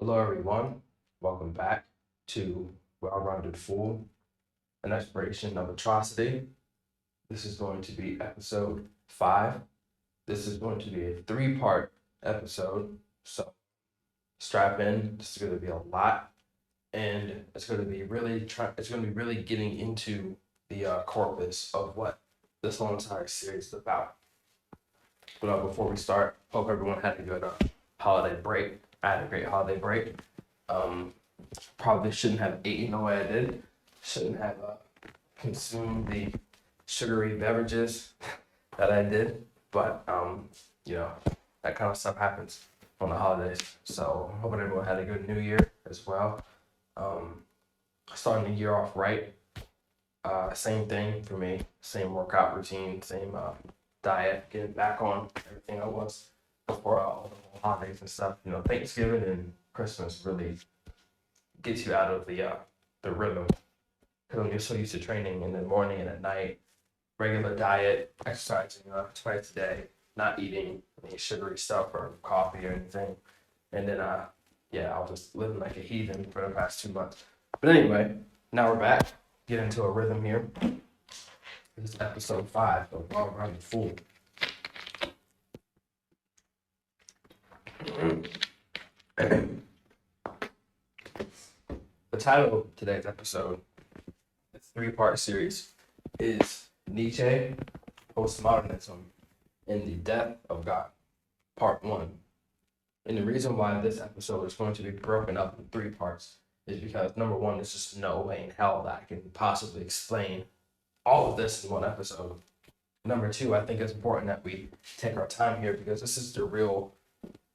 Hello, everyone. Welcome back to Well-Rounded Fool, an exploration of atrocity. This is going to be episode 5. This is going to be a 3-part episode, so strap in. This is going to be a lot, and it's going to be really getting into the corpus of what this whole entire series is about. But before we start, hope everyone had a good holiday break. I had a great holiday break. Probably shouldn't have eaten the way I did. Shouldn't have consumed the sugary beverages that I did. But that kind of stuff happens on the holidays. So hoping everyone had a good New Year as well. Starting the year off right. Same thing for me. Same workout routine. Same diet. Getting back on everything I was before all the holidays and stuff. Thanksgiving and Christmas really gets you out of the rhythm, because you're so used to training in the morning and at night, regular diet, exercising twice a day, not eating any sugary stuff or coffee or anything, and then I was just living like a heathen for the past 2 months. But anyway, now we're back, get into a rhythm here. This is episode 5 of Well-Rounded Fool. The title of today's episode, it's a 3-part series, is Nietzsche, Postmodernism, and the Death of God, Part 1. And the reason why this episode is going to be broken up in 3 parts is because, number one, there's just no way in hell that I can possibly explain all of this in one episode. Number 2, I think it's important that we take our time here, because this is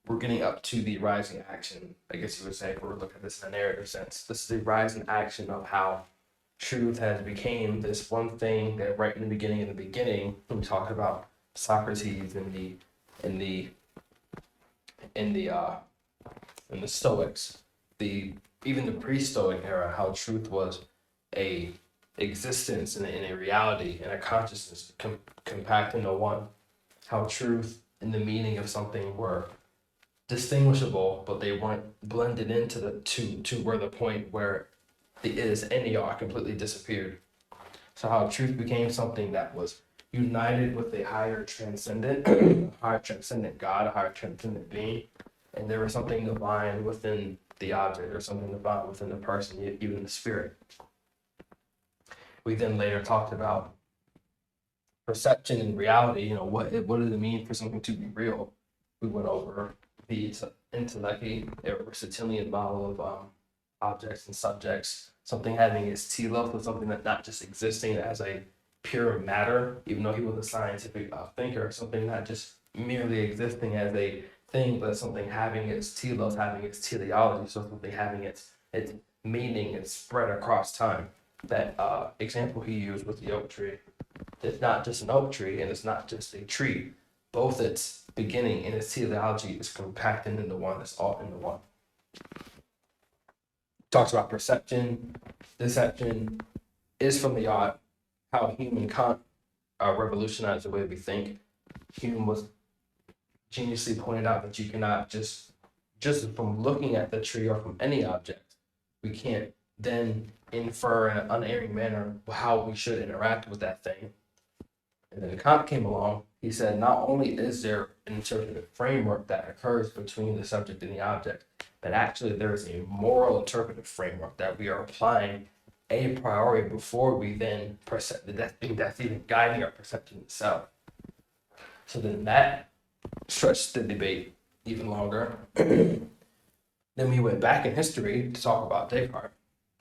we're getting up to the rising action, I guess you would say, if we're looking at this in a narrative sense. This is the rising action of how truth has became this one thing that right in the beginning, when we talked about Socrates and the Stoics, even the pre-Stoic era, how truth was a existence and a reality and a consciousness compact into one. How truth and the meaning of something were distinguishable, but they weren't blended into to where the point where the is and the are completely disappeared. So how truth became something that was united with a higher transcendent, higher transcendent God, a higher transcendent being, and there was something divine within the object, or something divine within the person, even the spirit. We then later talked about perception and reality. What does it mean for something to be real? We went over the intellectual Aristotelian model of objects and subjects, something having its telos with something that not just existing as a pure matter, even though he was a scientific thinker, something not just merely existing as a thing, but something having its telos, having its teleology, so something having its meaning, its spread across time. That example he used with the oak tree. It's not just an oak tree, and it's not just a tree. Both its beginning and its teleology is compacted into one. It's all into one. Talks about perception, deception, is from the art, how human Kant revolutionized the way we think. Hume was geniusly pointed out that you cannot just from looking at the tree or from any object, we can't then infer in an unerring manner how we should interact with that thing. And then Kant came along. He said, not only is there an interpretive framework that occurs between the subject and the object, but actually there is a moral interpretive framework that we are applying a priori before we then perceive that's even guiding our perception itself. So then that stretched the debate even longer. Then we went back in history to talk about Descartes,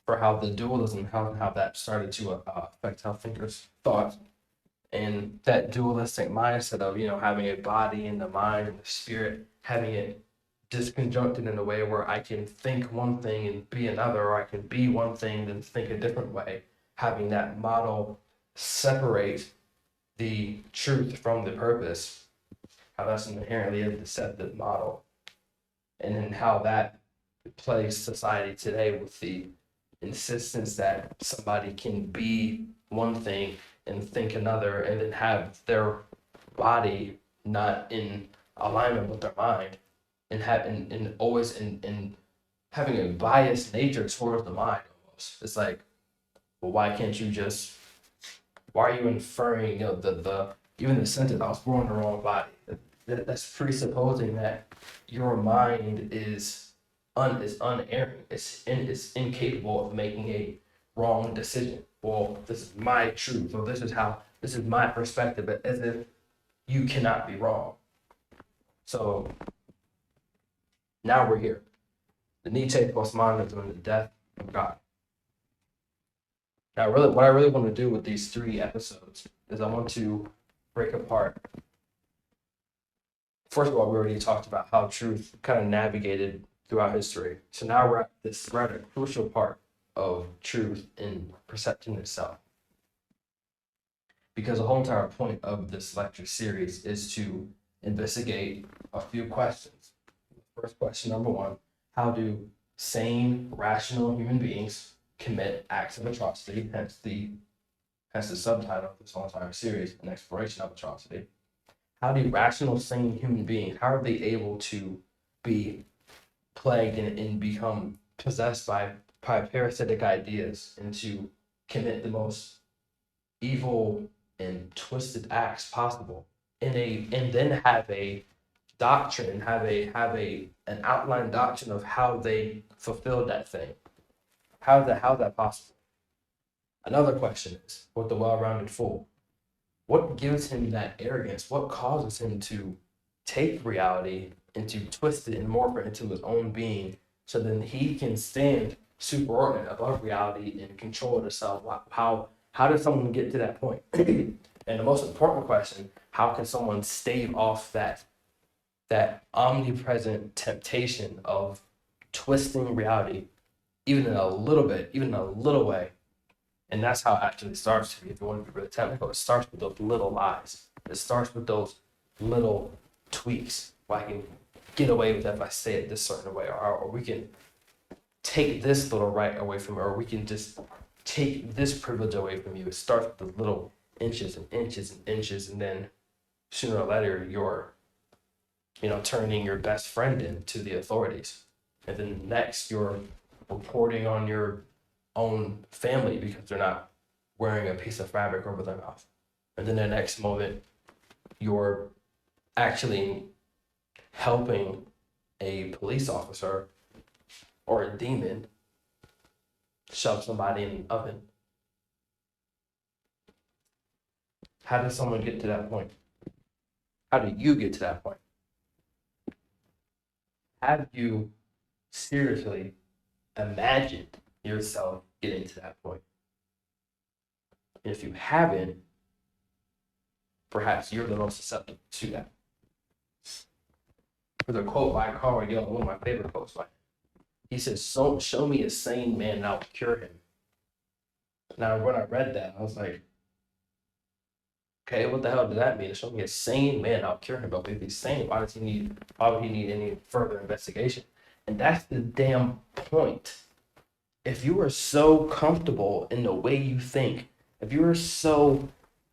for how the dualism, how that started to affect how thinkers thought. And that dualistic mindset of, having a body and the mind and the spirit, having it disconjuncted in a way where I can think one thing and be another, or I can be one thing and think a different way. Having that model separate the truth from the purpose, how that's inherently a deceptive model. And then how that plays society today with the insistence that somebody can be one thing and think another, and then have their body not in alignment with their mind, and have and always in having a biased nature towards the mind almost. It's like, well, why are you inferring, the even the sentence, I was born in the wrong body. That's presupposing that your mind is unerring. It's incapable of making a wrong decision. Well, this is my truth, or this is my perspective, but as if you cannot be wrong. So now we're here. The Nietzsche postmodernism and the death of God. Now, what I really want to do with these 3 episodes is I want to break apart. First of all, we already talked about how truth kind of navigated throughout history. So now we're at this rather crucial part of truth in perception itself. Because the whole entire point of this lecture series is to investigate a few questions. First question, number 1, how do sane, rational human beings commit acts of atrocity, hence the subtitle of this whole entire series, an exploration of atrocity. How do rational, sane human beings, how are they able to be plagued and become possessed by parasitic ideas and to commit the most evil and twisted acts possible and then have a doctrine, have an outline doctrine of how they fulfilled that thing? How is that possible? Another question is, with the well-rounded fool, what gives him that arrogance? What causes him to take reality and to twist it and morph it into his own being so then he can stand superordinate above reality and control it himself? How does someone get to that point? And the most important question, how can someone stave off that omnipresent temptation of twisting reality even in a little bit, even in a little way? And that's how it actually starts to be. If you want to be really technical, it starts with those little lies. It starts with those little tweaks. Well, I can get away with that if I say it this certain way, or we can take this little right away from you, or we can just take this privilege away from you. It starts with the little inches and inches and inches, and then sooner or later you're, turning your best friend into the authorities. And then next you're reporting on your own family because they're not wearing a piece of fabric over their mouth. And then the next moment, you're actually helping a police officer or a demon shove somebody in an oven. How does someone get to that point? How do you get to that point? Have you seriously imagined yourself getting to that point? And if you haven't, perhaps you're the most susceptible to that. There's a quote by Carl Jung, one of my favorite quotes by him. He says, "So show me a sane man and I'll cure him." Now, when I read that, I was like, okay, what the hell does that mean? Show me a sane man, I'll cure him. But if he's sane, why would he need any further investigation? And that's the damn point. If you are so comfortable in the way you think, if you are so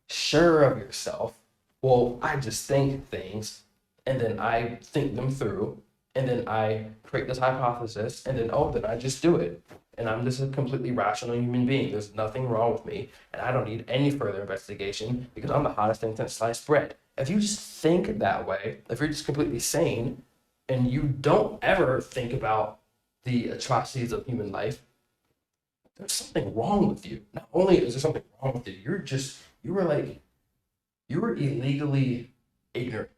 sure of yourself, well, I just think things, and then I think them through, and then I create this hypothesis, and then I just do it. And I'm just a completely rational human being. There's nothing wrong with me, and I don't need any further investigation because I'm the hottest thing since sliced bread. If you just think that way, if you're just completely sane, and you don't ever think about the atrocities of human life, there's something wrong with you. Not only is there something wrong with you, you were illegally ignorant.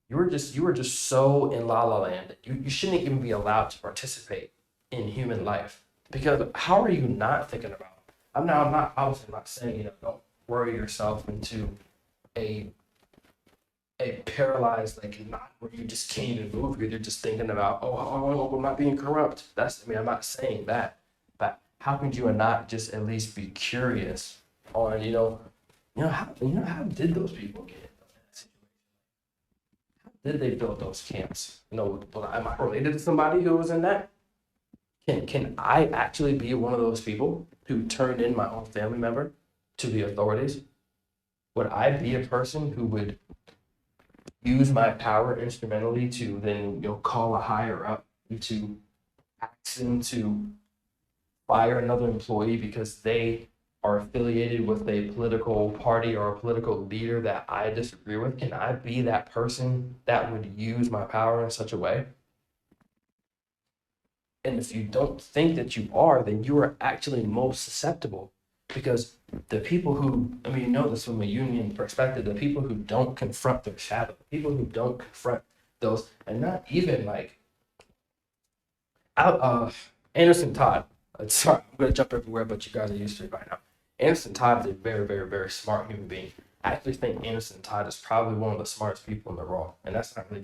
You were just so in la la land that you shouldn't even be allowed to participate in human life. Because how are you not thinking about it? I'm not saying, don't worry yourself into a paralyzed knot where you just can't even move. You're just thinking about, I'm not being corrupt. I'm not saying that. But how could you not just at least be curious on, how did those people get in that situation? How did they build those camps? Am I related to somebody who was in that? Can I actually be one of those people who turned in my own family member to the authorities? Would I be a person who would use my power instrumentally to then call a higher up into asks him to fire another employee because they are affiliated with a political party or a political leader that I disagree with, can I be that person that would use my power in such a way? And if you don't think that you are, then you are actually most susceptible, because the people who, I mean, you know this from a union perspective, the people who don't confront their shadow, the people who don't confront those, and not even like, Anderson Todd, sorry, I'm going to jump everywhere, but you guys are used to it by now. Anderson Todd is a very, very, very smart human being. I actually think Anderson Todd is probably one of the smartest people in the world, and that's not really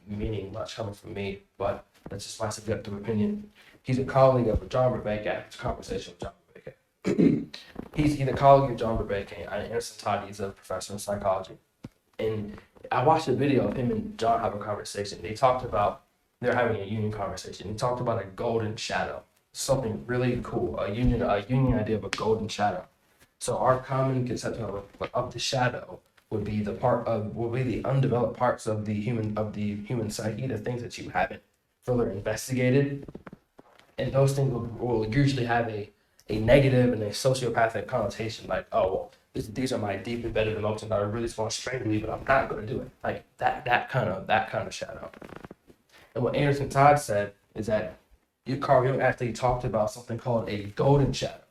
meaning much coming from me, but that's just my subjective opinion. He's a colleague of John Vervaeke. It's a conversation with John Vervaeke. he's a colleague of John Vervaeke, and Anderson Todd, he's a professor in psychology. And I watched a video of him and John have a conversation. They're having a union conversation. He talked about a golden shadow, something really cool, a union idea of a golden shadow. So our common conception of the shadow would be the undeveloped parts of the human psyche, the things that you haven't further investigated, and those things will usually have a negative and a sociopathic connotation, like, oh well, these are my deep embedded emotions that I really just want to strangle me, but I'm not going to do it, like that kind of shadow. And what Anderson Todd said is that Carl Jung actually talked about something called a golden shadow.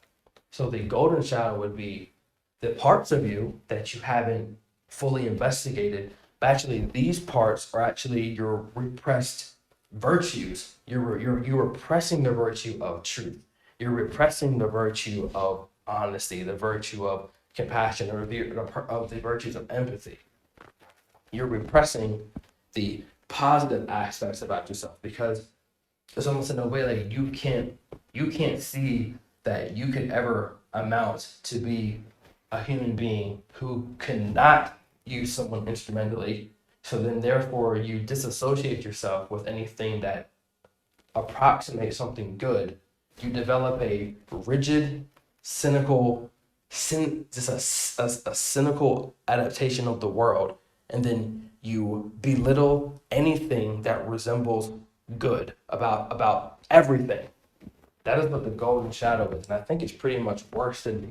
So the golden shadow would be the parts of you that you haven't fully investigated, but actually these parts are actually your repressed virtues. You're repressing the virtue of truth. You're repressing the virtue of honesty, the virtue of compassion, or of the virtues of empathy. You're repressing the positive aspects about yourself, because it's almost in a way like you can't see that you could ever amount to be a human being who cannot use someone instrumentally. So then therefore you disassociate yourself with anything that approximates something good. You develop a rigid, cynical, just a cynical adaptation of the world, and then you belittle anything that resembles good about everything. That is what the golden shadow is, and I think it's pretty much worse than the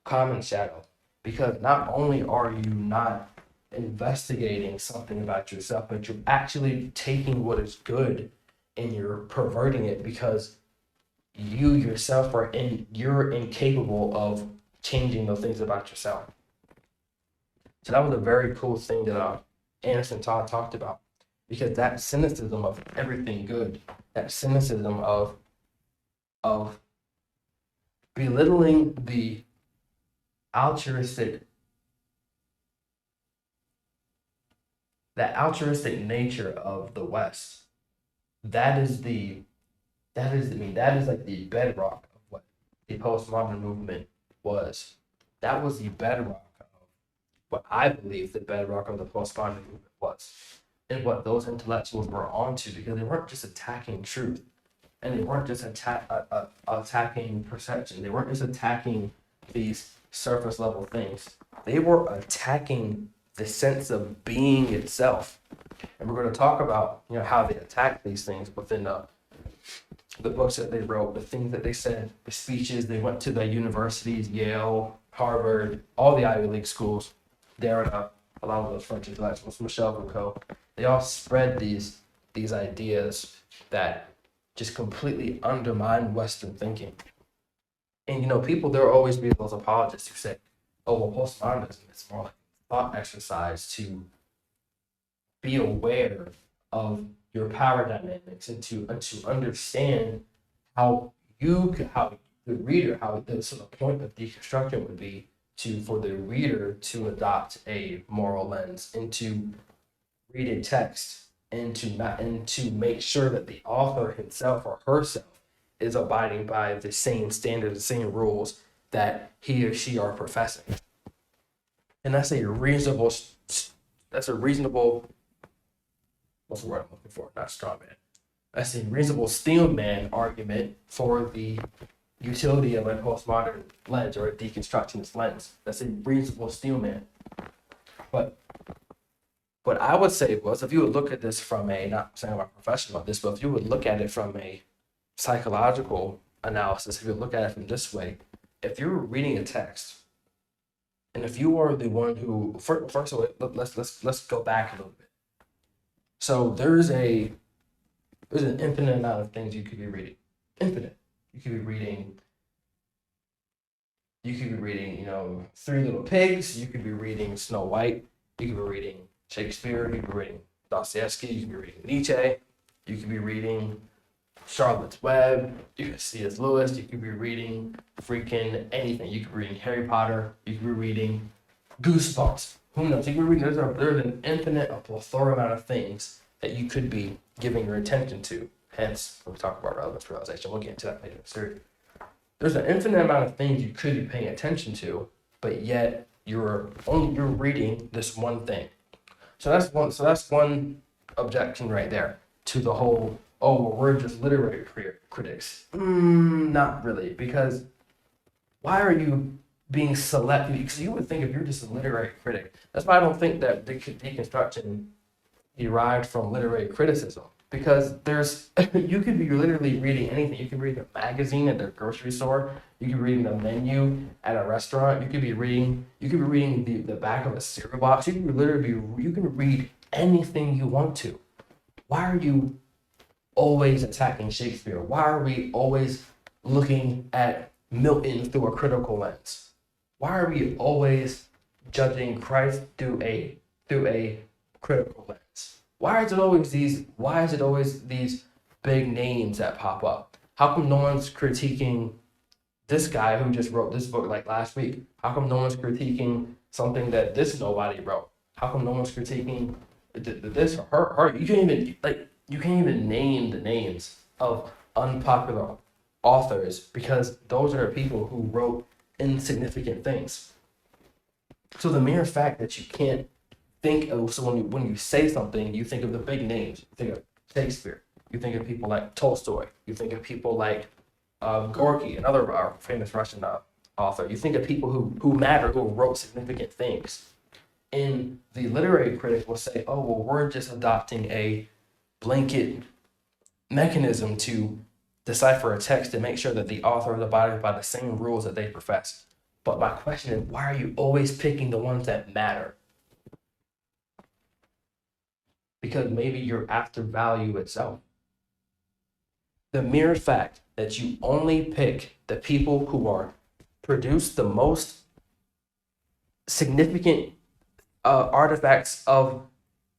common shadow, because not only are you not investigating something about yourself, but you're actually taking what is good and you're perverting it, because you yourself you're incapable of changing those things about yourself. So that was a very cool thing that Anderson Todd talked about, because that cynicism of everything good, that cynicism of belittling the altruistic nature of the West, that is like the bedrock of what the postmodern movement was. That was the bedrock of what I believe the bedrock of the postmodern movement was, and what those intellectuals were onto, because they weren't just attacking truth, and they weren't just attacking perception. They weren't just attacking these surface level things. They were attacking the sense of being itself. And we're going to talk about, how they attack these things within the books that they wrote, the things that they said, the speeches. They went to the universities, Yale, Harvard, all the Ivy League schools. Derrida, a lot of those French intellectuals, Michel Foucault. They all spread these ideas that just completely undermine Western thinking. And people, there will always be those apologists who say, oh, well, postmodernism, it's more like a thought exercise to be aware of your power dynamics, and to understand how the reader, so the point of deconstruction would be for the reader to adopt a moral lens, and to read a text, and to make sure that the author himself or herself is abiding by the same standards, the same rules that he or she are professing. And that's a reasonable, what's the word I'm looking for? Not straw man. That's a reasonable steel man argument for the utility of a postmodern lens or a deconstructionist lens. That's a reasonable steel man. But what I would say was, if you would look at this from not saying I'm a professional at this, but if you would look at it from a psychological analysis, if you look at it from this way, if you're reading a text, and if you are the one who, first of all, let's go back a little bit. So there's an infinite amount of things you could be reading. Infinite. You could be reading, Three Little Pigs. You could be reading Snow White. You could be reading Shakespeare. You could be reading Dostoevsky. You could be reading Nietzsche. You could be reading Charlotte's Web. You could see C.S. Lewis. You could be reading freaking anything. You could be reading Harry Potter. You could be reading Goosebumps. Who knows? You could be reading. There's an infinite, a plethora amount of things that you could be giving your attention to. Hence, when we talk about relevance realization, we'll get into that later. There's an infinite amount of things you could be paying attention to, but yet you're reading this one thing. So that's one objection right there to the whole, oh, well, we're just literary critics. Not really, because why are you being selective? Because you would think if you're just a literary critic, that's why I don't think that deconstruction derived from literary criticism. Because you could be literally reading anything. You could read a magazine at the grocery store. You could be reading the menu at a restaurant. You could be reading the back of a cereal box. You can read anything you want to. Why are you always attacking Shakespeare? Why are we always looking at Milton through a critical lens? Why are we always judging Christ through a critical lens? Why is it always these big names that pop up? How come no one's critiquing this guy who just wrote this book like last week? How come no one's critiquing something that this nobody wrote? How come no one's critiquing this or her? You can't even name the names of unpopular authors because those are the people who wrote insignificant things. So the mere fact that you can't think of, so when you say something, you think of the big names. You think of Shakespeare. You think of people like Tolstoy. You think of people like Gorky, another famous Russian author. You think of people who matter, who wrote significant things. And the literary critic will say, oh, well, we're just adopting a blanket mechanism to decipher a text to make sure that the author is abiding by the same rules that they profess. But my question is, why are you always picking the ones that matter? Because maybe you're after value itself. The mere fact that you only pick the people who produce the most significant artifacts of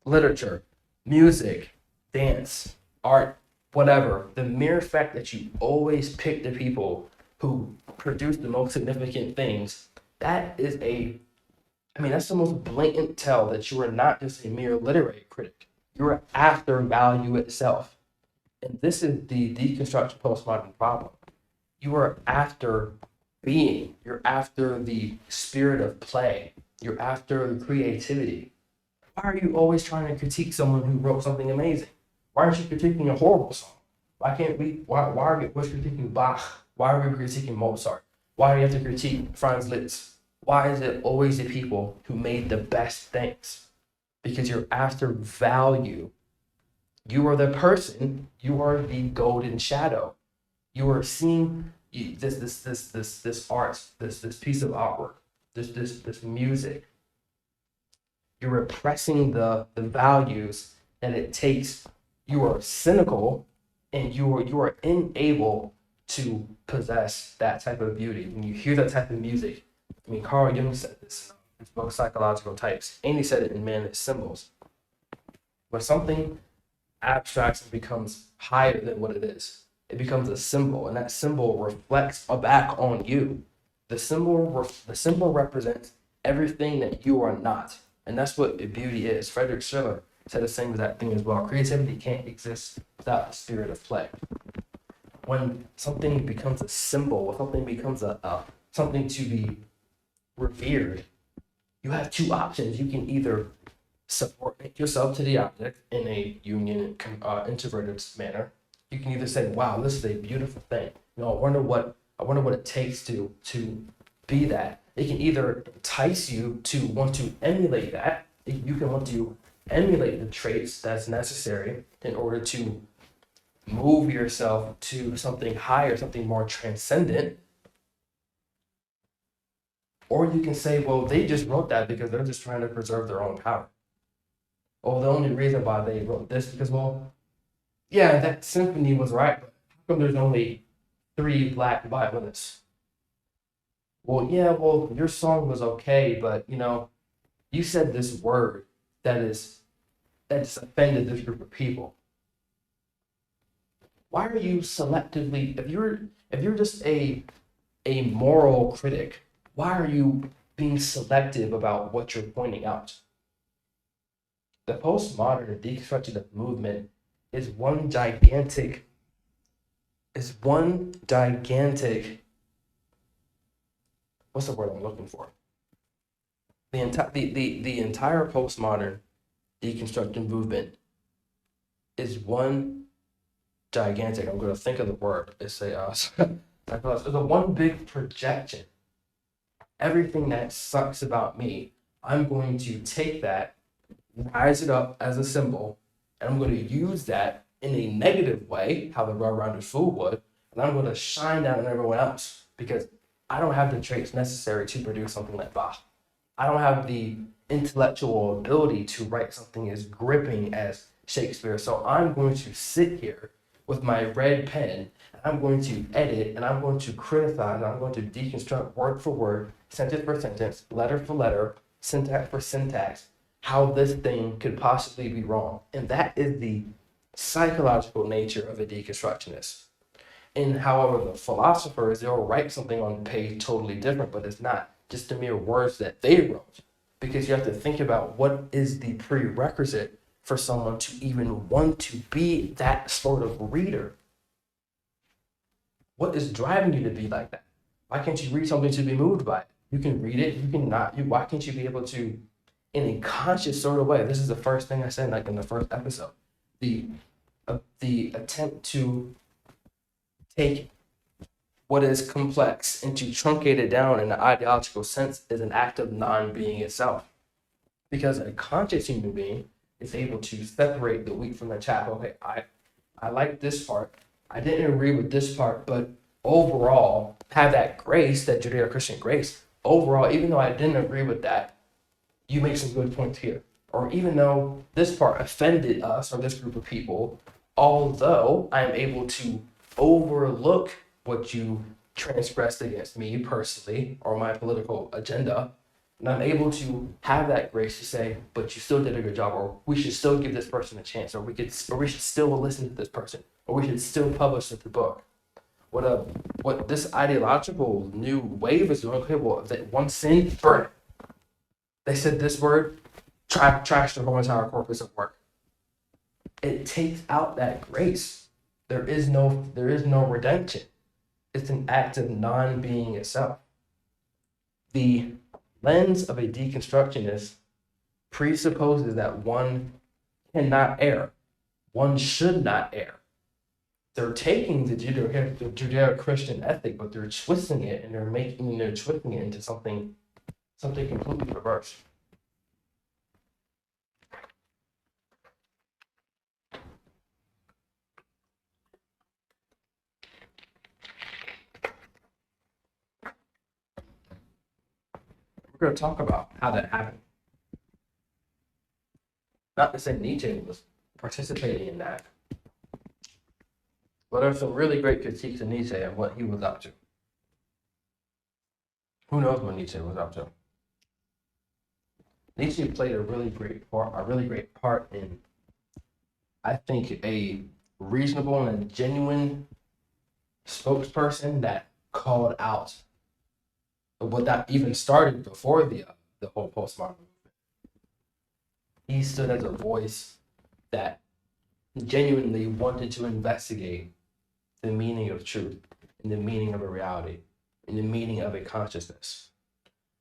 literature, music, dance, art, whatever, the mere fact that you always pick the people who produce the most significant things, that's the most blatant tell that you are not just a mere literary critic. You're after value itself. And this is the deconstruction postmodern problem. You are after being. You're after the spirit of play. You're after the creativity. Why are you always trying to critique someone who wrote something amazing? Why aren't you critiquing a horrible song? Why are we critiquing Bach? Why are we critiquing Mozart? Why do you have to critique Franz Liszt? Why is it always the people who made the best things? Because you're after value. You are the person. You are the golden shadow. You are seeing this art, this piece of artwork, this music. You're repressing the values that it takes. You are cynical, and you are unable to possess that type of beauty. When you hear that type of music, Carl Jung said this in his book Psychological Types, and he said it in Man Its Symbols. When something abstracts and becomes higher than what it is, it becomes a symbol, and that symbol reflects back on you. The symbol represents everything that you are not, and that's what beauty is. Friedrich Schiller said the same exact thing as well. Creativity can't exist without the spirit of play. When something becomes a symbol, when something becomes something to be revered, you have two options. You can either subordinate yourself to the object in a union introverted manner. You can either say, wow, this is a beautiful thing. I wonder what it takes to be that. It can either entice you to want to emulate that. You can want to emulate the traits that's necessary in order to move yourself to something higher, something more transcendent. Or you can say, well, they just wrote that because they're just trying to preserve their own power. Oh, the only reason why they wrote this because, well, yeah, that symphony was right, but how come there's only 3 black violinists? Well, yeah, well, your song was okay, but you said this word that just offended this group of people. Why are you selectively, if you're just a moral critic, why are you being selective about what you're pointing out? The postmodern deconstructionist movement is one gigantic, what's the word I'm looking for? The entire postmodern deconstruction movement is one gigantic, I'm going to think of the word, it's a one big projection. Everything that sucks about me, I'm going to take that, rise it up as a symbol, and I'm going to use that in a negative way, how the well-rounded fool would, and I'm going to shine down on everyone else because I don't have the traits necessary to produce something like Bach. I don't have the intellectual ability to write something as gripping as Shakespeare. So I'm going to sit here with my red pen, and I'm going to edit, and I'm going to criticize, and I'm going to deconstruct word for word, sentence for sentence, letter for letter, syntax for syntax, how this thing could possibly be wrong. And that is the psychological nature of a deconstructionist. And however, the philosophers, they'll write something on page totally different, but it's not just the mere words that they wrote. Because you have to think about what is the prerequisite for someone to even want to be that sort of reader. What is driving you to be like that? Why can't you read something to be moved by it? You can read it, you can not. Why can't you be able to, in a conscious sort of way? This is the first thing I said, like in the first episode. The attempt to take what is complex and to truncate it down in an ideological sense is an act of non-being itself. Because a conscious human being is able to separate the wheat from the chaff. Okay, I like this part. I didn't agree with this part, but overall, have that grace, that Judeo-Christian grace. Overall, even though I didn't agree with that, you make some good points here. Or even though this part offended us or this group of people, although I'm able to overlook what you transgressed against me personally or my political agenda, and I'm able to have that grace to say, but you still did a good job, or we should still give this person a chance, or we should still listen to this person, or we should still publish the book. What this ideological new wave is doing, okay, well, if that one sin, burn it. They said this word, trash the whole entire corpus of work. It takes out that grace. There is no redemption. It's an act of non-being itself. The lens of a deconstructionist presupposes that one cannot err. One should not err. They're taking the Judeo-Christian ethic, but they're twisting it and they're twisting it into something completely perverse. We're going to talk about how that happened. Not to say Nietzsche was participating in that, but there's some really great critiques of Nietzsche and what he was up to. Who knows what Nietzsche was up to? Nietzsche played a really great part in, I think, a reasonable and genuine spokesperson that called out what that even started before the whole postmodern movement. He stood as a voice that genuinely wanted to investigate the meaning of truth and the meaning of a reality and the meaning of a consciousness.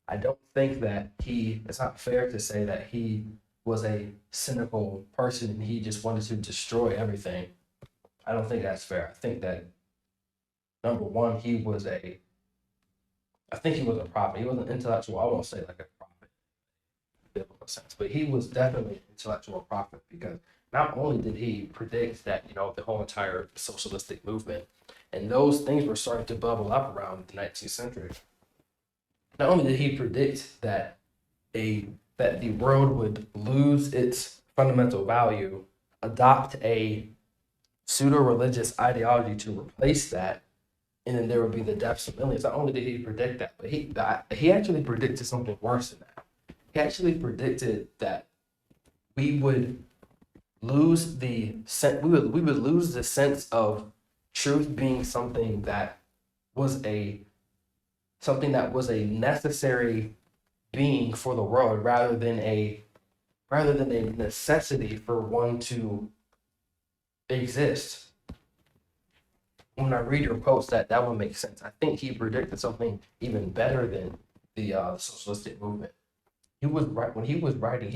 I don't think that it's not fair to say that he was a cynical person and he just wanted to destroy everything. I don't think that's fair. I think that, number one, he was a prophet. He was an intellectual, I won't say like a prophet in a biblical sense, but he was definitely an intellectual prophet because not only did he predict that, the whole entire socialistic movement and those things were starting to bubble up around the 19th century. Not only did he predict that the world would lose its fundamental value, adopt a pseudo-religious ideology to replace that, and then there would be the deaths of millions. Not only did he predict that, but he actually predicted something worse than that. He actually predicted that we would lose the sense of truth being something that was a necessary being for the world rather than a necessity for one to exist. When I read your quotes, that would make sense. I think he predicted something even better than the socialistic movement. He was right when he was writing.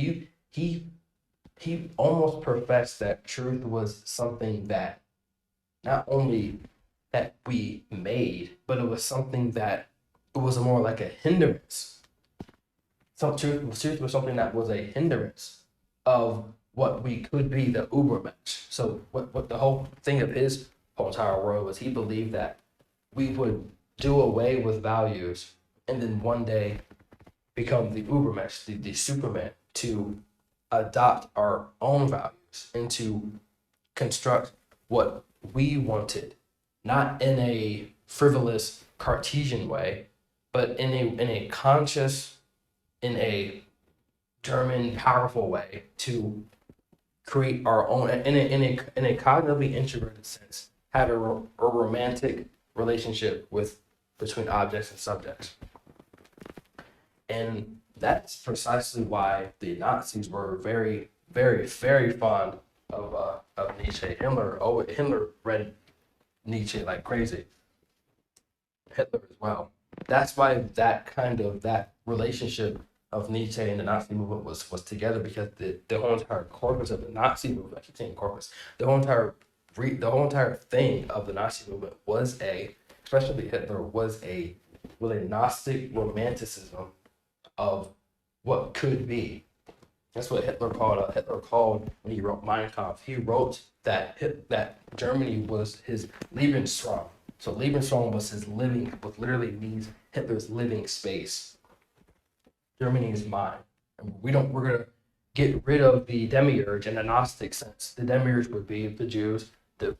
He almost professed that truth was something that not only that we made, but it was something that it was more like a hindrance. Truth was something that was a hindrance of what we could be, the ubermensch. So what the whole thing of his whole entire world was, he believed that we would do away with values and then one day become the ubermensch, the superman, to adopt our own values and to construct what we wanted, not in a frivolous Cartesian way, but in a conscious, in a German powerful way, to create our own in a cognitively introverted sense, have a romantic relationship between objects and subjects. And that's precisely why the Nazis were very, very, very fond of Nietzsche. Hitler read Nietzsche like crazy. Hitler as well. That's why that relationship of Nietzsche and the Nazi movement was together, because the whole entire corpus of the Nazi movement, I keep saying corpus, the whole entire thing of the Nazi movement especially Hitler, was a Gnostic romanticism of what could be. That's what Hitler called when he wrote Mein Kampf. He wrote that Germany was his Lebensraum. So Lebensraum was what literally means Hitler's living space. Germany is mine. And we're gonna get rid of the demiurge in a Gnostic sense. The demiurge would be the Jews, the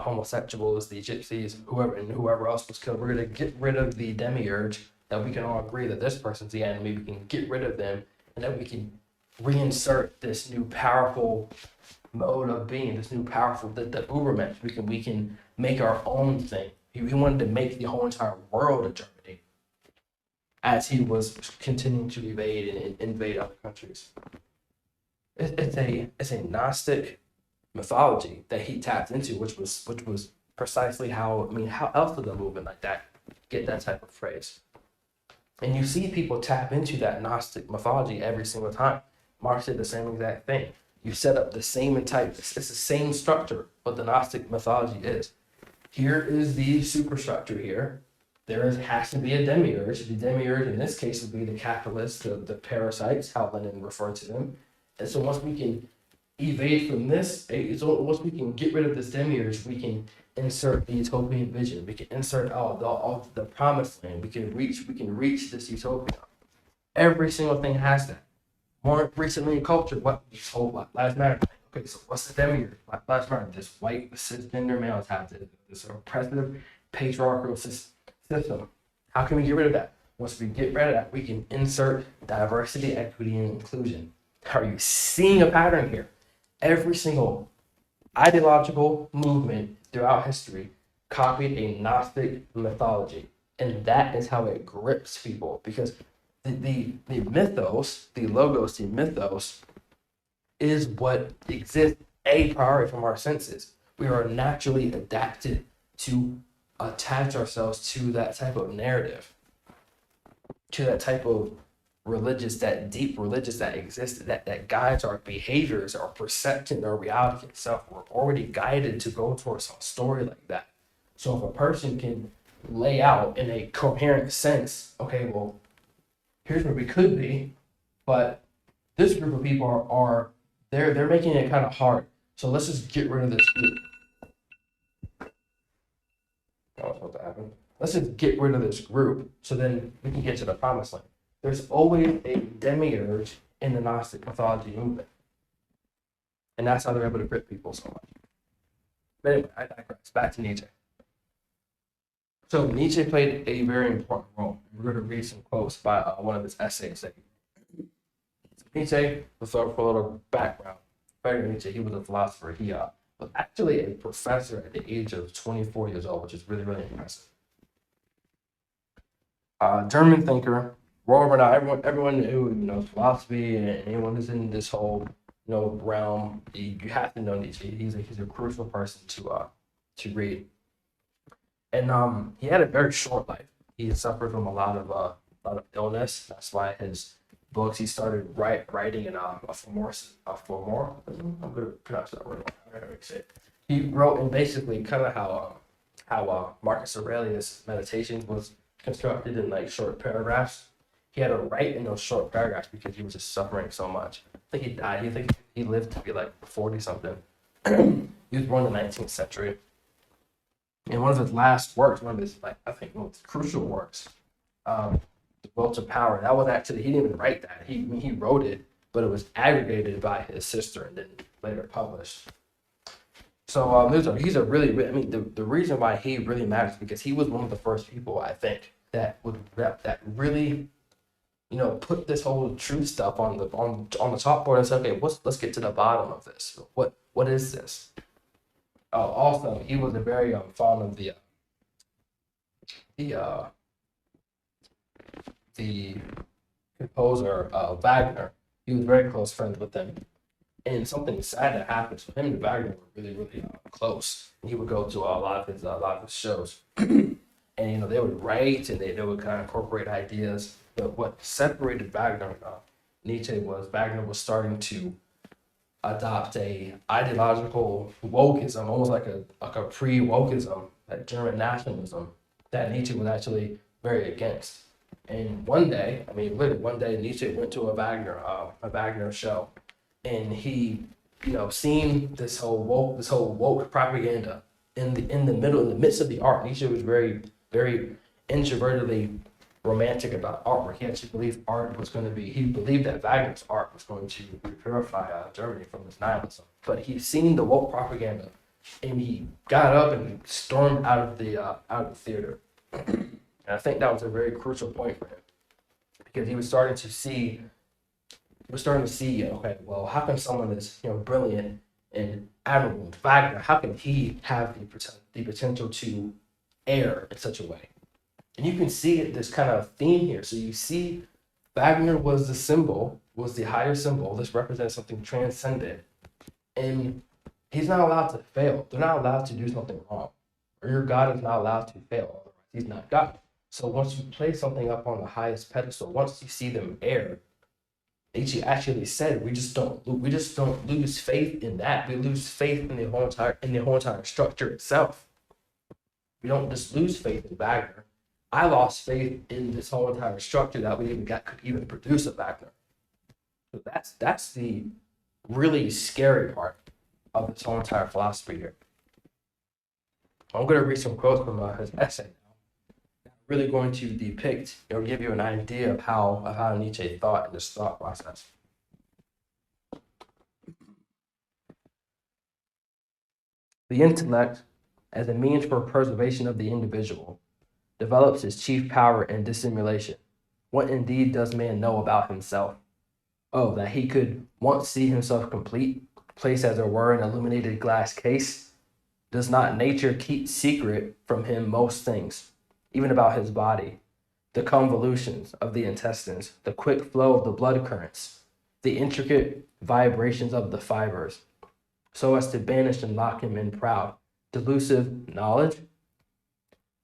homosexuals, the gypsies, whoever else was killed. We're gonna get rid of the demiurge, that we can all agree that this person's the enemy. We can get rid of them, and then we can reinsert this new powerful mode of being, this new powerful the Ubermensch. We can make our own thing. He wanted to make the whole entire world of Germany as he was continuing to evade and invade other countries. It's a Gnostic mythology that he tapped into, which was precisely how else did a movement like that get that type of phrase? And you see people tap into that Gnostic mythology every single time. Marx did the same exact thing. You set up the same it's the same structure, what the Gnostic mythology is. Here is the superstructure here. Has to be a demiurge. The demiurge in this case would be the capitalists, the parasites, how Lenin referred to them. And so once we can evade from this, once we can get rid of this demiurge, we can insert the utopian vision. We can insert all the promised land. We can reach this utopia. Every single thing has that. More recently in culture, what Lives Matter. Okay, so what's the demiurge? Lives Matter. This white cisgender males have this oppressive patriarchal system. How can we get rid of that? Once we get rid of that, we can insert diversity, equity, and inclusion. Are you seeing a pattern here? Every single ideological movement throughout history copied a Gnostic mythology, and that is how it grips people, because the mythos, the logos, the mythos is what exists a priori from our senses. We are naturally adapted to attach ourselves to that type of narrative, to that type of that deep religious that exists, that guides our behaviors, our perception, our reality itself. We're already guided to go towards a story like that. So if a person can lay out in a coherent sense, okay, well, here's where we could be, but this group of people they're making it kind of hard. So let's just get rid of this group. That was supposed to happen. Let's just get rid of this group so then we can get to the promised land. There's always a demiurge in the Gnostic mythology movement. And that's how they're able to grip people so much. But anyway, I digress. Back to Nietzsche. So Nietzsche played a very important role. We're going to read some quotes by one of his essays that he wrote. Nietzsche, for a little background, Friedrich Nietzsche, he was a philosopher. He was actually a professor at the age of 24 years old, which is really, really impressive. German thinker, world renowned. Everyone who knows philosophy and anyone who's in this whole realm, you have to know Nietzsche. He's a crucial person to read. And he had a very short life. He suffered from a lot of illness. That's why his books, he started writing in a formalism. I'm going to pronounce that word. He wrote in basically kind of how Marcus Aurelius' Meditations was constructed in like short paragraphs. He had to write in those short paragraphs because he was just suffering so much. I think he died. I think he lived to be like 40 something. He was born in the 19th century. And one of his last works, one of his most crucial works, The Will to Power, that was actually, he didn't even write that. He wrote it, but it was aggregated by his sister and then later published. So he's a really, the reason why he really matters is because he was one of the first people, I think, that really, put this whole truth stuff on the chalkboard and said, okay, let's get to the bottom of this. What is this? Also, he was a very fond of the composer Wagner. He was very close friends with him. And something sad that happened. So him and Wagner were really, really close. And he would go to a lot of his shows, and they would write and they would kind of incorporate ideas. But what separated Wagner and Nietzsche was Wagner was starting to adopt a ideological wokeism, almost like a pre-wokeism, like German nationalism, that Nietzsche was actually very against. And one day, literally one day, Nietzsche went to a Wagner show. And he, seen this whole woke propaganda in the midst of the art. Nietzsche was very, very introvertedly romantic about artwork. He actually believed he believed that Wagner's art was going to purify Germany from this nihilism. But he seen the woke propaganda, and he got up and stormed out of the theater. And I think that was a very crucial point for him, because he was starting to see. Okay, well, how can someone that's brilliant and admirable, Wagner, how can he have the potential to err in such a way? And you can see this kind of theme here. So you see, Wagner was the higher symbol. This represents something transcendent, and he's not allowed to fail. They're not allowed to do something wrong, or your God is not allowed to fail. Otherwise, he's not God. So once you place something up on the highest pedestal, once you see them err, Nietzsche actually said, we just don't lose faith in that. We lose faith in the whole entire structure itself. We don't just lose faith in Wagner. I lost faith in this whole entire structure that we could even produce a Wagner. So that's the really scary part of this whole entire philosophy here. I'm going to read some quotes from his essay now. Really going to depict or give you an idea of how Nietzsche thought in this thought process. The intellect, as a means for preservation of the individual, develops its chief power in dissimulation. What indeed does man know about himself? Oh, that he could once see himself complete, placed as it were in an illuminated glass case. Does not nature keep secret from him most things, even about his body, the convolutions of the intestines, the quick flow of the blood currents, the intricate vibrations of the fibers, so as to banish and lock him in proud, delusive knowledge?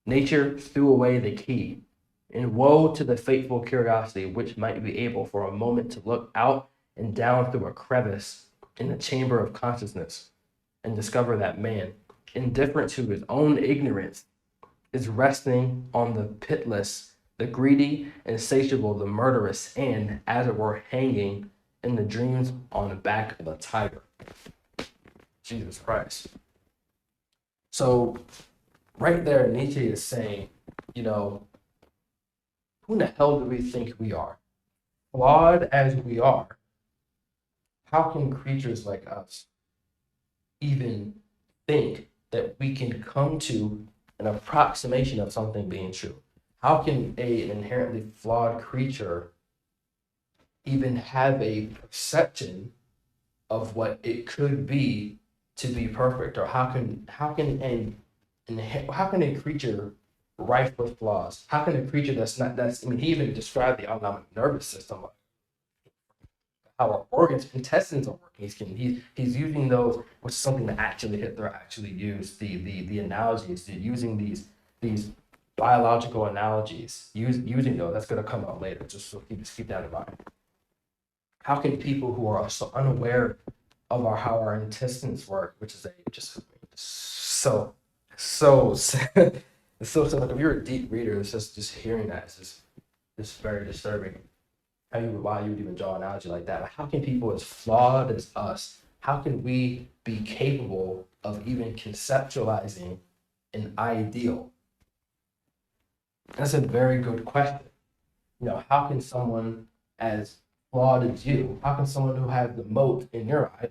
Nature threw away the key, and woe to the fateful curiosity which might be able for a moment to look out and down through a crevice in the chamber of consciousness and discover that man, indifferent to his own ignorance, is resting on the pitiless, the greedy, insatiable, the murderous, and, as it were, hanging in the dreams on the back of a tiger. Jesus Christ. So right there, Nietzsche is saying, you know, who in the hell do we think we are? Flawed as we are, how can creatures like us even think that we can come to an approximation of something being true? How can an inherently flawed creature even have a perception of what it could be to be perfect? Or how can a creature rife with flaws? How can a creature I mean, he even described the autonomic nervous system, how our organs, intestines are working. He's using those, which is something that actually Hitler actually used, the analogies, using these biological analogies, using those. That's going to come out later, just so keep that in mind. How can people who are so unaware of how our intestines work, which is so it's so like, if you're a deep reader, it's just hearing that is just very disturbing. Why you would even draw an analogy like that? How can people as flawed as us, how can we be capable of even conceptualizing an ideal? That's a very good question. How can someone as flawed as you, how can someone who has the mote in your eye,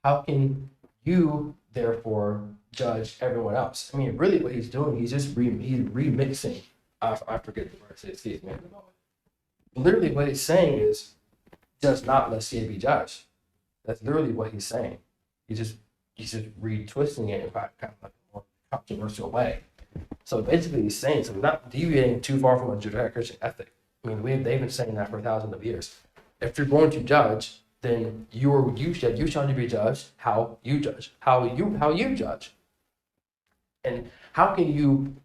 how can you therefore judge everyone else? I mean, really what he's doing, he's just he's remixing, I forget the word, excuse me at the moment. Literally what he's saying is, does not let CA be judged. That's literally what he's saying. He's just retwisting it in kind of like a more controversial way. So basically he's saying, so we're not deviating too far from a Judeo-Christian ethic. I mean, they've been saying that for thousands of years. If you're going to judge, then you shall be judged how you judge, how you judge. And how can you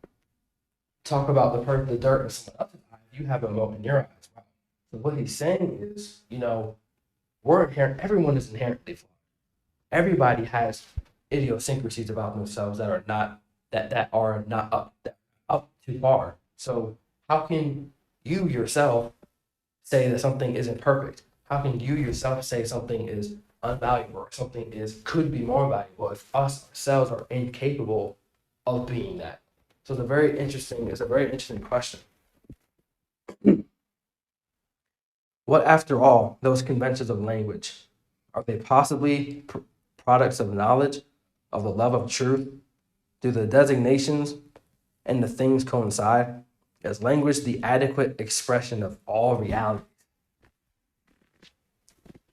talk about the dirt in someone else's eye if you have a mote in your eye? So what he's saying is, everyone is inherently flawed. Everybody has idiosyncrasies about themselves that are not up too far. So how can you yourself say that something isn't perfect? How can you yourself say something is unvaluable or something could be more valuable if us ourselves are incapable of being that? So it's a very interesting question. What, after all, those conventions of language? Are they possibly products of knowledge, of the love of truth? Do the designations and the things coincide? Is language the adequate expression of all reality?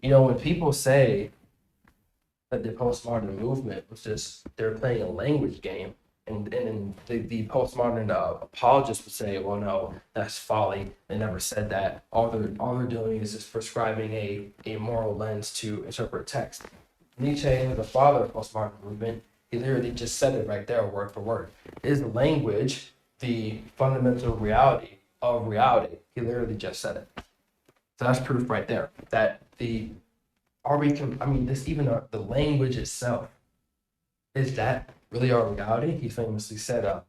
When people say that the postmodern movement was they're playing a language game, and the postmodern apologists would say, well, no, that's folly. They never said that. All they're doing is just prescribing a moral lens to interpret text. Nietzsche, the father of postmodern movement, he literally just said it right there, word for word. Is language the fundamental reality of reality? He literally just said it. So that's proof right there that the language itself, is that really our reality? He famously said,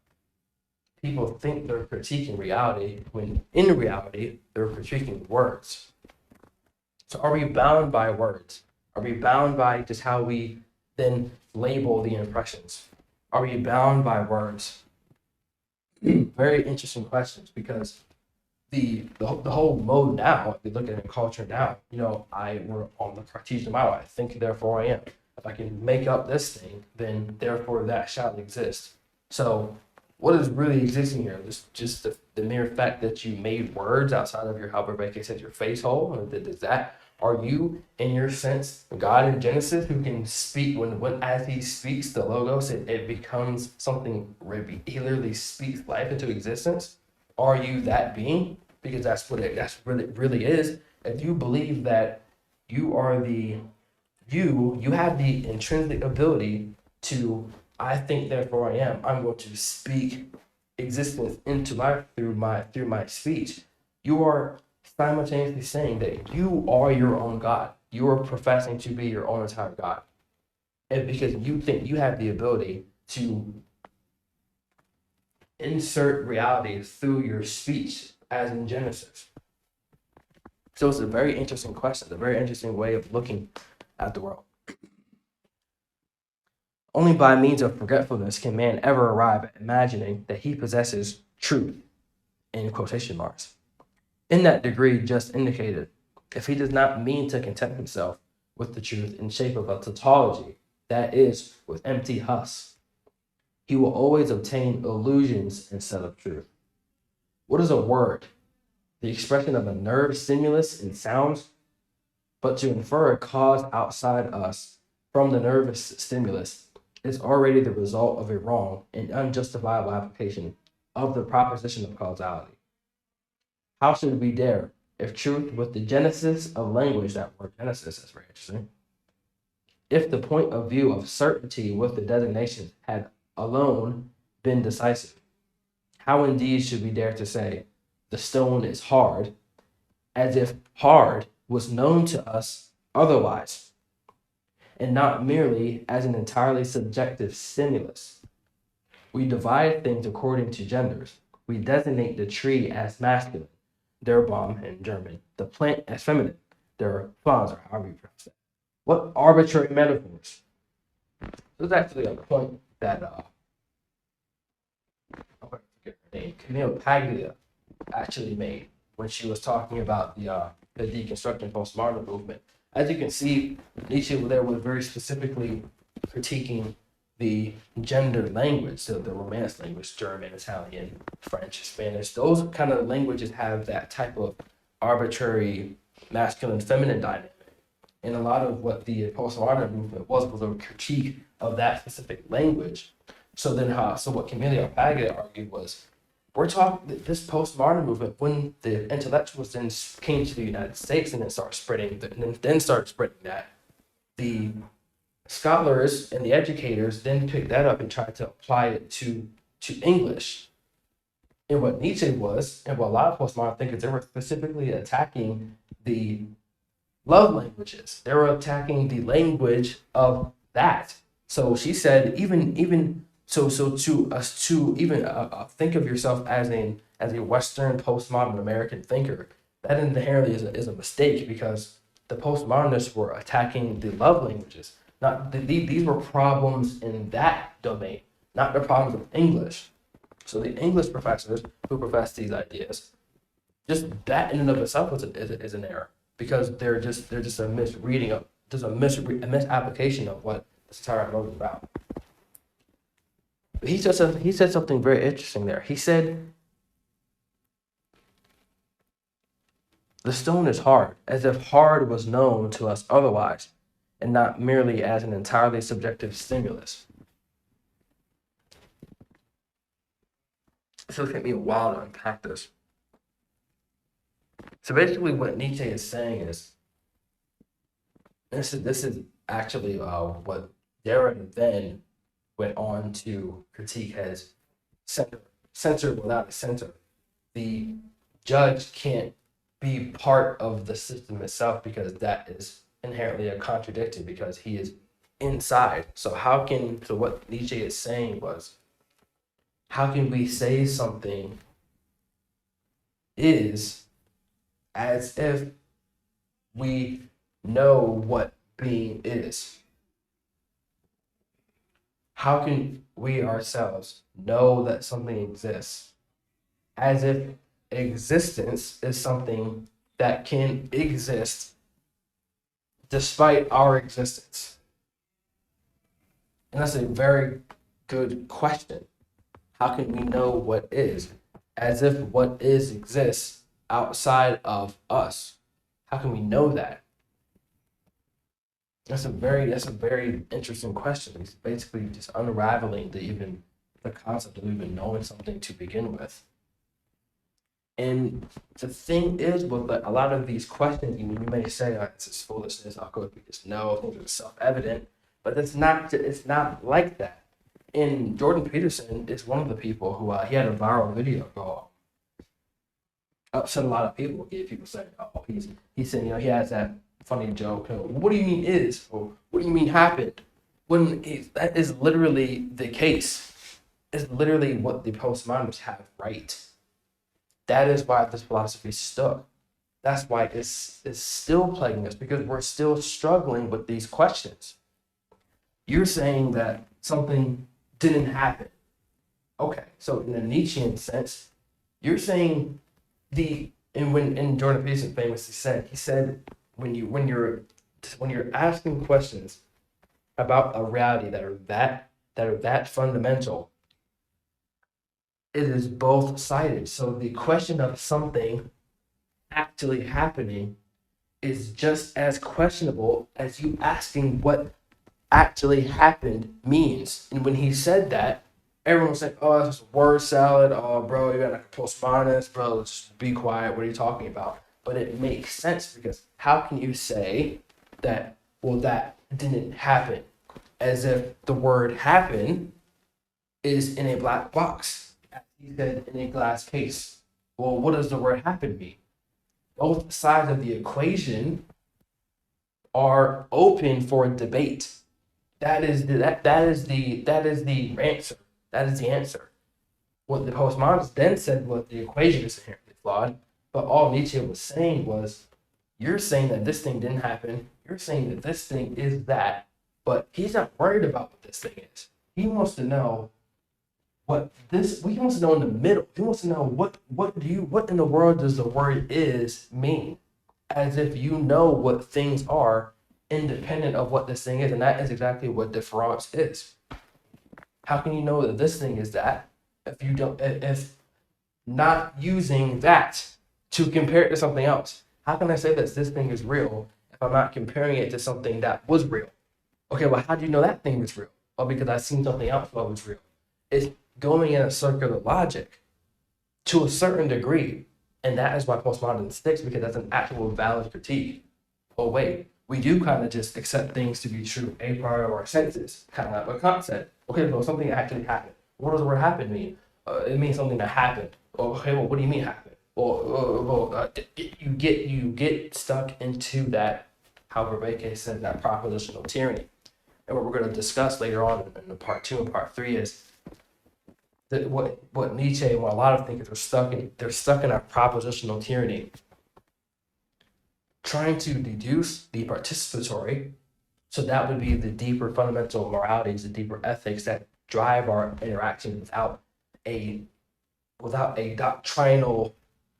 people think they're critiquing reality when in reality they're critiquing words. So are we bound by words? Are we bound by just how we then label the impressions? Are we bound by words? Very interesting questions, because the whole mode now, if we look at it in culture now, we're on the Cartesian model. I think, therefore I am. If I can make up this thing, then therefore that shall exist. So what is really existing here? Just the mere fact that you made words outside of your, however Becky said, your face hole? Is that, are you, in your sense, God in Genesis, who can speak when as he speaks the logos, it becomes something, he literally speaks life into existence? Are you that being? Because that's what it really is. If you believe that you are you have the intrinsic ability to, I think, therefore I am. I'm going to speak existence into life through my speech. You are simultaneously saying that you are your own God. You are professing to be your own entire God. And because you think you have the ability to insert reality through your speech, as in Genesis. So it's a very interesting question, a very interesting way of looking at the world. Only by means of forgetfulness can man ever arrive at imagining that he possesses truth, in quotation marks. In that degree just indicated, if he does not mean to content himself with the truth in shape of a tautology, that is, with empty husks, he will always obtain illusions instead of truth. What is a word? The expression of a nerve stimulus in sounds, but to infer a cause outside us from the nervous stimulus is already the result of a wrong and unjustifiable application of the proposition of causality. How should we dare, if truth with the genesis of language, that word genesis is very interesting, if the point of view of certainty with the designation had alone been decisive, how indeed should we dare to say, the stone is hard, as if hard was known to us otherwise, and not merely as an entirely subjective stimulus? We divide things according to genders. We designate the tree as masculine, der Baum in German, the plant as feminine, der Pflanze, or however you pronounce that. What arbitrary metaphors? This is actually a point that I'm going to forget her name, Camille Paglia actually made when she was talking about the deconstructing postmodern movement. As you can see, Nietzsche there was very specifically critiquing the gender language, so the Romance language, German, Italian, French, Spanish. Those kind of languages have that type of arbitrary masculine feminine dynamic. And a lot of what the postmodern movement was a critique of that specific language. So what Camille Paglia argued was, we're talking this postmodern movement, when the intellectuals then came to the United States and then started spreading that, the scholars and the educators then picked that up and tried to apply it to English. And what Nietzsche was, and what a lot of postmodern thinkers, they were specifically attacking the love languages. They were attacking the language of that. So she said, So to us to even think of yourself as a Western postmodern American thinker, that inherently is a mistake, because the postmodernists were attacking the love languages. These were problems in that domain, not the problems of English. So the English professors who profess these ideas, just that in and of itself is an error, because they're just a misreading of a misapplication of what this entire book is about. He said something very interesting there. He said, the stone is hard, as if hard was known to us otherwise, and not merely as an entirely subjective stimulus. So it's going to be a while to unpack this. So basically what Nietzsche is saying is, this is actually what Derrida then went on to critique as censor without a censor. The judge can't be part of the system itself, because that is inherently a contradiction, because he is inside. So what Nietzsche is saying was, how can we say something is as if we know what being is? How can we ourselves know that something exists as if existence is something that can exist despite our existence? And that's a very good question. How can we know what is, as if what is exists outside of us? How can we know that? That's a very interesting question. It's basically just unraveling the concept of even knowing something to begin with. And the thing is, with a lot of these questions, you may say, oh, it's just foolishness. How could we just know? Things are self-evident, but it's not like that. And Jordan Peterson is one of the people who he had a viral video go upset a lot of people. People saying, oh, he's saying, he has that funny joke. What do you mean is? Or what do you mean happened? When that is literally the case. It's literally what the postmodernists have right. That is why this philosophy stuck. That's why it's still plaguing us, because we're still struggling with these questions. You're saying that something didn't happen. Okay, so in a Nietzschean sense, you're saying and Jordan Peterson famously said, he said, when you're asking questions about a reality that are that fundamental, it is both sided. So the question of something actually happening is just as questionable as you asking what actually happened means. And when he said that, everyone was like, oh, it's just word salad. Oh, bro, you're like a postmodernist, bro. Just be quiet. What are you talking about? But it makes sense, because how can you say that, well, that didn't happen, as if the word happen is in a black box, as he said, in a glass case? Well, what does the word happen mean? Both sides of the equation are open for debate. That is the answer. That is the answer. What the postmodernists then said was the equation is inherently flawed, but all Nietzsche was saying was, you're saying that this thing didn't happen. You're saying that this thing is that, but he's not worried about what this thing is. He wants to know he wants to know in the middle. He wants to know what in the world does the word is mean? As if you know what things are independent of what this thing is, and that is exactly what difference is. How can you know that this thing is that if not using that to compare it to something else? How can I say that this thing is real if I'm not comparing it to something that was real? Okay, well, how do you know that thing was real? Well, because I've seen something else that was real. It's going in a circular logic to a certain degree, and that is why postmodern sticks, because that's an actual valid critique. Oh wait, we do kind of just accept things to be true a priori or senses, kind of like a concept. Okay, well, something actually happened. What does the word happen mean? It means something that happened. Okay, well, what do you mean happened? You get stuck into that, how Rebecca said, that propositional tyranny. And what we're going to discuss later on in the part 2 and part 3 is that what Nietzsche and what a lot of thinkers are stuck in. They're stuck in a propositional tyranny, trying to deduce the participatory. So that would be the deeper fundamental moralities, the deeper ethics that drive our interactions without a doctrinal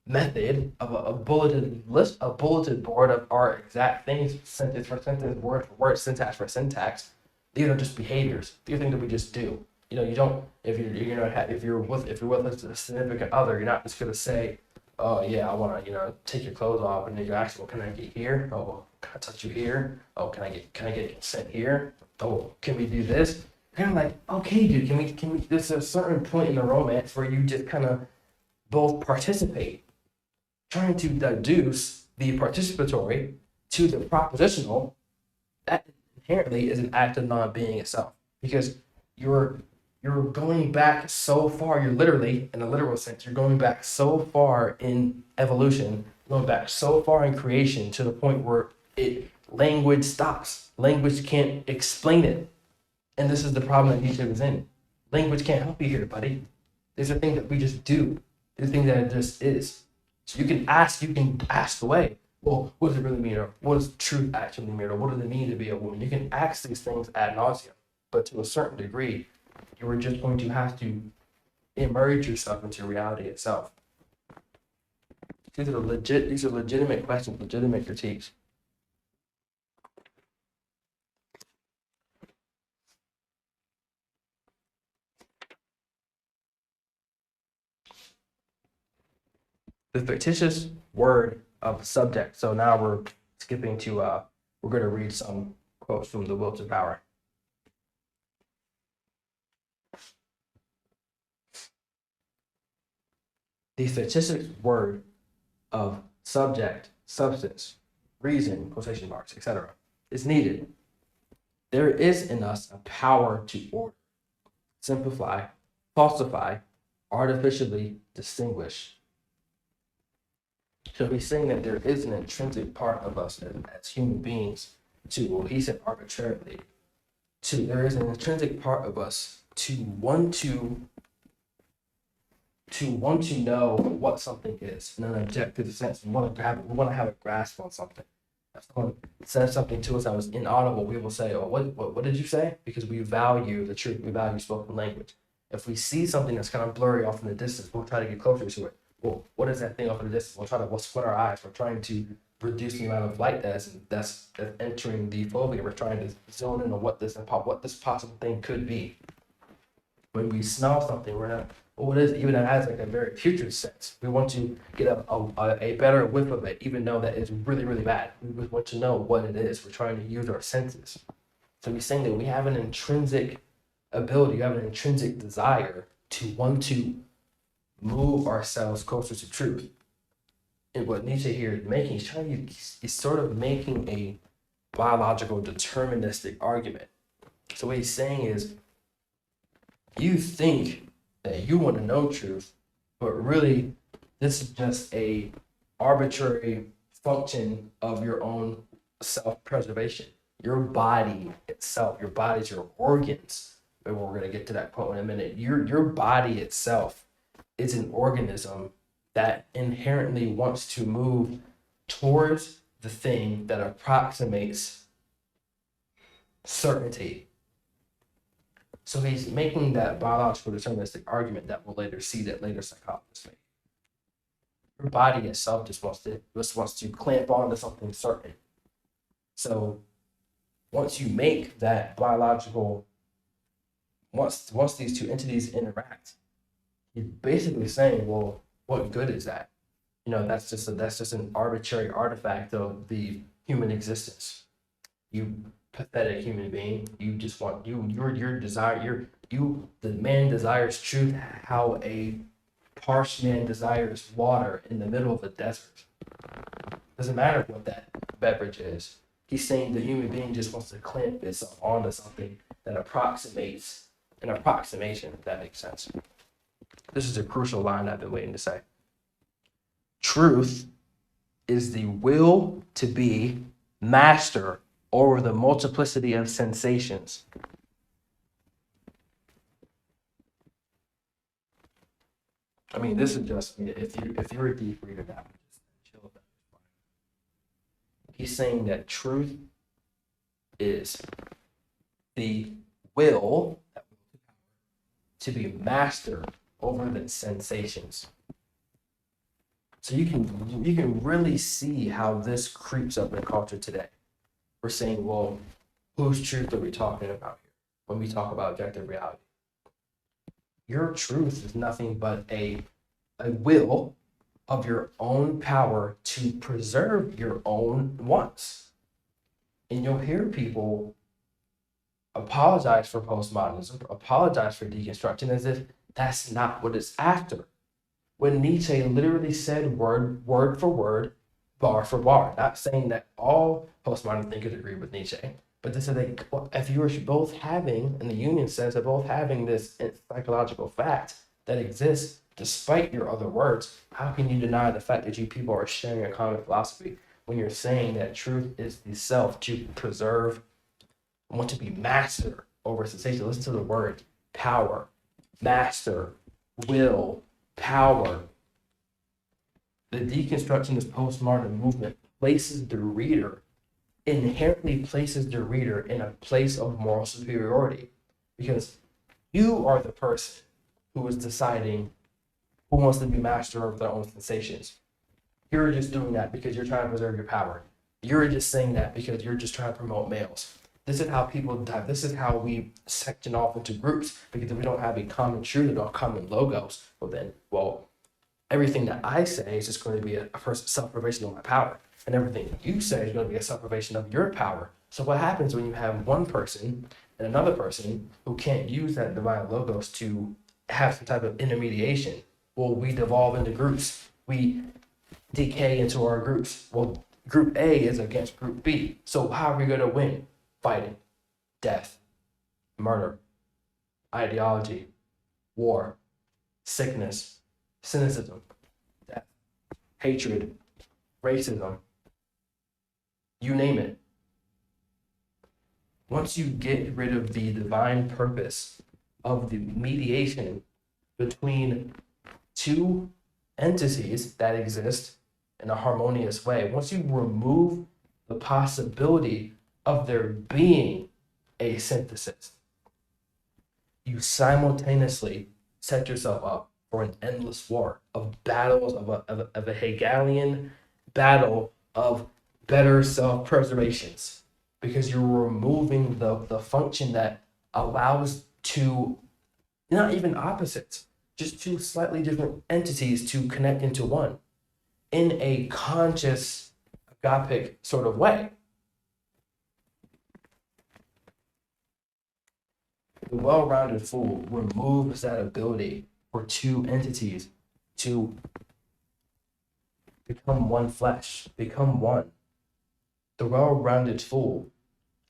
method of a bulleted list, a bulleted board of our exact things, sentence for sentence, word for word, syntax for syntax. These are just behaviors. These are things that we just do. You don't, if you're with a significant other, you're not just gonna say, oh yeah, I want to take your clothes off, and then you ask, well, can I get here? Oh, can I touch you here? Oh, can I get consent here? Oh, can we do this? Kind of like, okay, dude, can we? There's a certain point in the romance where you just kind of both participate, trying to deduce the participatory to the propositional. That inherently is an act of non-being itself, because you're going back so far. You're literally, in a literal sense, you're going back so far in evolution, going back so far in creation, to the point where language stops. Language can't explain it. And this is the problem that Nietzsche was in. Language can't help you here, buddy. These are things that we just do. These are things that it just is. So you can ask away, well, what does it really mean? Or what does truth actually mean? Or what does it mean to be a woman? You can ask these things ad nauseum, but to a certain degree, you are just going to have to immerse yourself into reality itself. These are legitimate questions, legitimate critiques. The fictitious word of subject. So now we're skipping to we're going to read some quotes from The Will to Power. The fictitious word of subject, substance, reason, quotation marks, etc., is needed. There is in us a power to order, simplify, falsify, artificially distinguish. So he's saying that there is an intrinsic part of us as human beings he said arbitrarily, there is an intrinsic part of us to want to know what something is in an objective sense. We want to have a grasp on something. If someone says something to us that was inaudible, we will say, "Oh, what did you say?" Because we value the truth, we value spoken language. If we see something that's kind of blurry off in the distance, we'll try to get closer to it. Well, what is that thing off in the distance? We'll squint our eyes. We're trying to reduce the amount of light that's entering the fovea. We're trying to zone in on what this possible thing could be. When we smell something, we're not. What is it? Even it has like a very putrid sense. We want to get a better whiff of it, even though that is really, really bad. We want to know what it is. We're trying to use our senses. So he's saying that we have an intrinsic ability, we have an intrinsic desire to want to move ourselves closer to truth. And what Nietzsche here is making, he's sort of making a biological deterministic argument. So what he's saying is, you think that you want to know truth, but really this is just a arbitrary function of your own self-preservation. Your body itself, your body's your organs, and we're going to get to that point in a minute. Your body itself is an organism that inherently wants to move towards the thing that approximates certainty. So he's making that biological deterministic argument that we'll later see that later psychologists make. Your body itself just wants to clamp onto something certain. So once you make that biological, once these two entities interact, you're basically saying, well, what good is that? That's just an arbitrary artifact of the human existence. You pathetic human being. You just want your desire. The man desires truth. How a parched man desires water in the middle of a desert. Doesn't matter what that beverage is. He's saying the human being just wants to clamp itself onto something that approximates an approximation. If that makes sense. This is a crucial line I've been waiting to say. Truth is the will to be master over the multiplicity of sensations. I mean, this is just, if you're a deep reader, that would just chill with that. He's saying that truth is the will to be master over the sensations. So you can really see how this creeps up in culture today. We're saying, well, whose truth are we talking about here when we talk about objective reality? Your truth is nothing but a will of your own power to preserve your own wants. And you'll hear people apologize for postmodernism, apologize for deconstruction as if that's not what it's after. When Nietzsche literally said word for word, bar for bar. Not saying that all postmodern thinkers agree with Nietzsche, but this is if you are both having, in the Union sense, of both having this psychological fact that exists despite your other words, how can you deny the fact that you people are sharing a common philosophy when you're saying that truth is the self to preserve, want to be master over sensation? Listen to the word power, master, will, power. The deconstructionist postmodern movement inherently places the reader in a place of moral superiority, because you are the person who is deciding who wants to be master of their own sensations. You're just doing that because you're trying to preserve your power. You're just saying that because you're just trying to promote males. This is how people die. This is how we section off into groups, because if we don't have a common truth or common logos, well, everything that I say is just going to be a self-preservation of my power. And everything you say is going to be a self-preservation of your power. So what happens when you have one person and another person who can't use that divine logos to have some type of intermediation? Well, we devolve into groups. We decay into our groups. Well, group A is against group B. So how are we going to win? Fighting, death, murder, ideology, war, sickness, cynicism, death, hatred, racism, you name it. Once you get rid of the divine purpose of the mediation between two entities that exist in a harmonious way, once you remove the possibility of there being a synthesis, you simultaneously set yourself up for an endless war of battles of a Hegelian battle of better self-preservations, because you're removing the function that allows two, not even opposites, just two slightly different entities to connect into one in a conscious agapic sort of way. The well-rounded fool removes that ability for two entities to become one flesh, become one. The well-rounded fool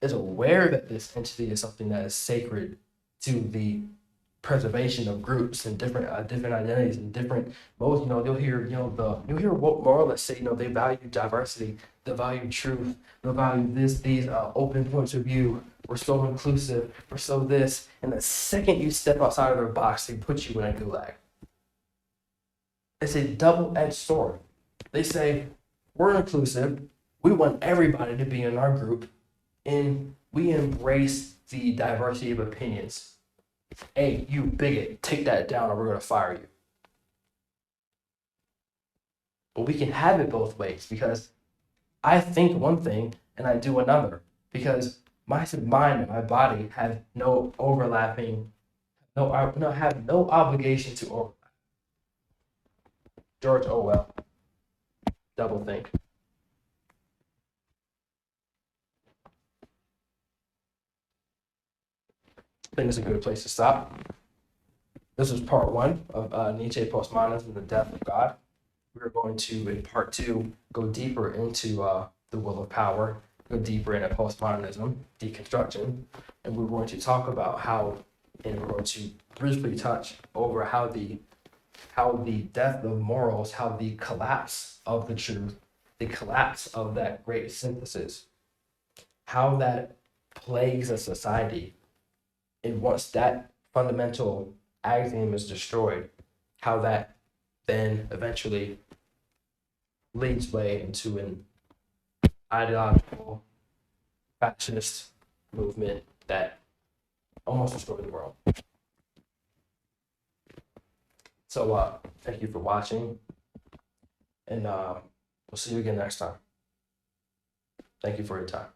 is aware that this entity is something that is sacred to the preservation of groups and different identities and different modes. You'll hear moralists say, they value diversity, they value truth, they value these open points of view. We're so inclusive, we're so this. And the second you step outside of their box, they put you in a gulag. It's a double-edged sword. They say, we're inclusive, we want everybody to be in our group, and we embrace the diversity of opinions. Hey, you bigot, take that down or we're going to fire you. But we can have it both ways, because I think one thing and I do another, because my mind and my body have no overlapping, have no obligation to overlap. George Orwell, double think. I think it's a good place to stop. This was part one of Nietzsche, Postmodernism, and the Death of God. We're going to, in part two, go deeper into the will of power, go deeper into postmodernism, deconstruction, and we're going to talk about and we're going to briefly touch over how the death of morals, how the collapse of the truth, the collapse of that great synthesis, how that plagues a society. And once that fundamental axiom is destroyed, how that then eventually leads way into an ideological fascist movement that almost destroyed the world. So thank you for watching, and we'll see you again next time. Thank you for your time.